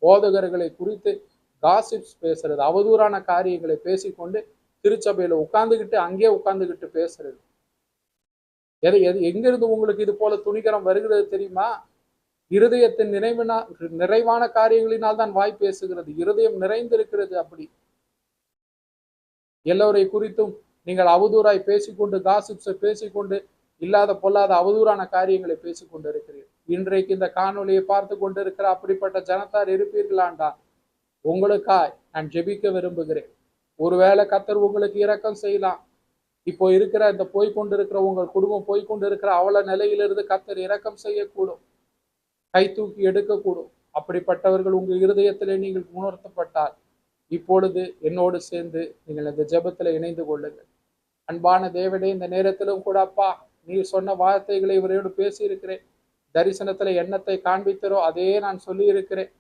போதகர்களை குறித்து காசிப்ஸ் பேசுறது, அவதூறான காரியங்களை பேசிக்கொண்டு திருச்சபையில உட்கார்ந்துகிட்டு அங்கே உட்கார்ந்துகிட்டு பேசுறது. எங்கிருந்து உங்களுக்கு இது போல துணிகரம் வருகிறது தெரியுமா? இருதயத்தின் நிறைவான காரியங்களினால் தான் வாய் பேசுகிறது. இருதயம் நிறைந்திருக்கிறது. அப்படி எல்லோரை குறித்தும் நீங்கள் அவதூறாய் பேசிக்கொண்டு, காசிப்ஸை பேசிக்கொண்டு, இல்லாத பொல்லாத அவதூறான காரியங்களை பேசிக்கொண்டு இருக்கிறீர்கள். இன்றைக்கு இந்த காணொலியை பார்த்து கொண்டிருக்கிற அப்படிப்பட்ட ஜனத்தார் இருப்பீர்களாண்டா, உங்களுக்காய் நான் ஜெபிக்க விரும்புகிறேன். ஒருவேளை கர்த்தர் உங்களுக்கு இரக்கம் செய்யலாம். இப்போ இருக்கிற இந்த போய்கொண்டிருக்கிற உங்கள் குடும்பம் போய்கொண்டிருக்கிற அவல நிலையிலிருந்து கர்த்தர் இரக்கம் செய்யக்கூடும், கை தூக்கி எடுக்கக்கூடும். அப்படிப்பட்டவர்கள் உங்கள் இருதயத்திலே நீங்கள் உணர்த்தப்பட்டால் இப்பொழுது என்னோடு சேர்ந்து நீங்கள் இந்த ஜெபத்தில் இணைந்து கொள்ளுங்கள். அன்பான தேவனே, இந்த நேரத்திலும் கூட அப்பா, நீ சொன்ன வார்த்தைகளை இவரோடு பேசி இருக்கிறேன். தரிசனத்துல எண்ணத்தை காண்பித்தரோ அதே நான் சொல்லி இருக்கிறேன்.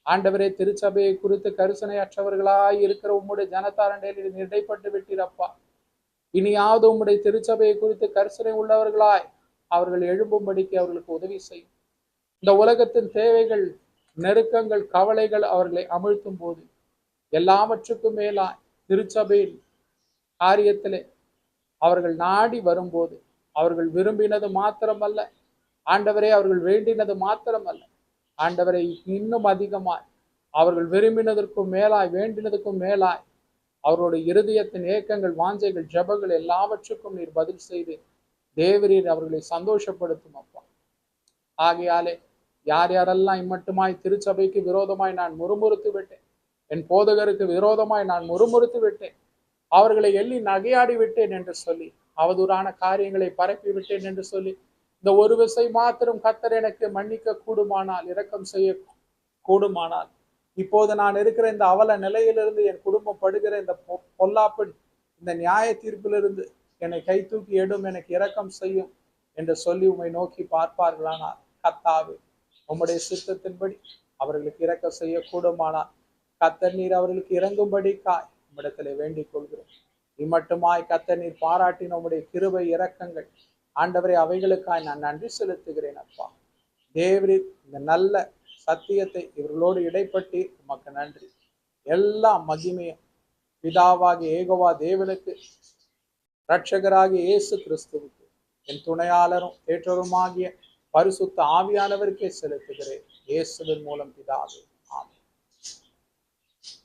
ஆண்டவரே, திருச்சபையை குறித்து கரிசனையற்றவர்களாய் இருக்கிற உம்முடைய ஜனத்தாரண்டையில் இடைப்பட்டு விட்டீரப்பா. இனியாவது உம்முடைய திருச்சபையை குறித்து கரிசனை உள்ளவர்களாய் அவர்கள் எழும்பும்படிக்கு அவர்களுக்கு உதவி செய்யும். இந்த உலகத்தின் தேவைகள், நெருக்கங்கள், கவலைகள் அவர்களை அமிழ்த்தும் போது எல்லாவற்றுக்கும் மேலாய் திருச்சபையின் காரியத்திலே அவர்கள் நாடி வரும்போது அவர்கள் விரும்பினது மாத்திரமல்ல ஆண்டவரே, அவர்கள் வேண்டினது மாத்திரமல்ல ஆண்டவரை, இன்னும் அதிகமாய் அவர்கள் விரும்பினதற்கும் மேலாய் வேண்டினதுக்கும் மேலாய் அவருடைய இருதயத்தின் ஏக்கங்கள், வாஞ்சைகள், ஜெபங்கள் எல்லாவற்றுக்கும் நீர் பதில் செய்து தேவரீர் அவர்களை சந்தோஷப்படுத்தும் அப்பா. ஆகையாலே யார் யாரெல்லாம் இம்மட்டுமாய் திருச்சபைக்கு விரோதமாய் நான் முறுமுறுத்து விட்டேன், என் போதகருக்கு விரோதமாய் நான் முறுமுறுத்து விட்டேன், அவர்களை எள்ளி நகையாடி விட்டேன் என்று சொல்லி, அவதூறான காரியங்களை பரப்பி விட்டேன் என்று சொல்லி, இந்த ஒரு விசை மாத்திரம் கர்த்தர் எனக்கு மன்னிக்க கூடுமானால், இரக்கம் செய்ய கூடுமானால், இப்போது நான் இருக்கிற இந்த அவல நிலையிலிருந்து, என் குடும்பம் படுகிற இந்த பொல்லாப்பின் இந்த நியாய தீர்ப்பிலிருந்து என்னை கை தூக்கி எடும், எனக்கு இரக்கம் செய்யும் என்று சொல்லி உம்மை நோக்கி பார்ப்பார்களானால், கர்த்தாவே, உம்முடைய சித்தத்தின்படி அவர்களுக்கு இரக்கம் செய்ய கூடுமானால் கர்த்தர் நீர் அவர்களுக்கு இறங்கும்படிக்காய் உம்மிடத்திலே வேண்டிக் கொள்கிறோம். இம்மட்டுமாய் கர்த்தர் நீர் பாராட்டின உம்முடைய கிருபை இரக்கங்கள் ஆண்டவரே, அவைகளுக்காய் நான் நன்றி செலுத்துகிறேன் அப்பா. தேவரீர் இந்த நல்ல சத்தியத்தை இவர்களோடு இடைப்பட்டு உமக்கு நன்றி. எல்லா மகிமையும் பிதாவாகிய ஏகோவா தேவனுக்கு, இரட்சகராகிய இயேசு கிறிஸ்துவுக்கு, என் துணையாளரும் தேற்றருமாகிய பரிசுத்த ஆவியானவருக்கே செலுத்துகிறேன். இயேசுவின் மூலம் பிதாவே.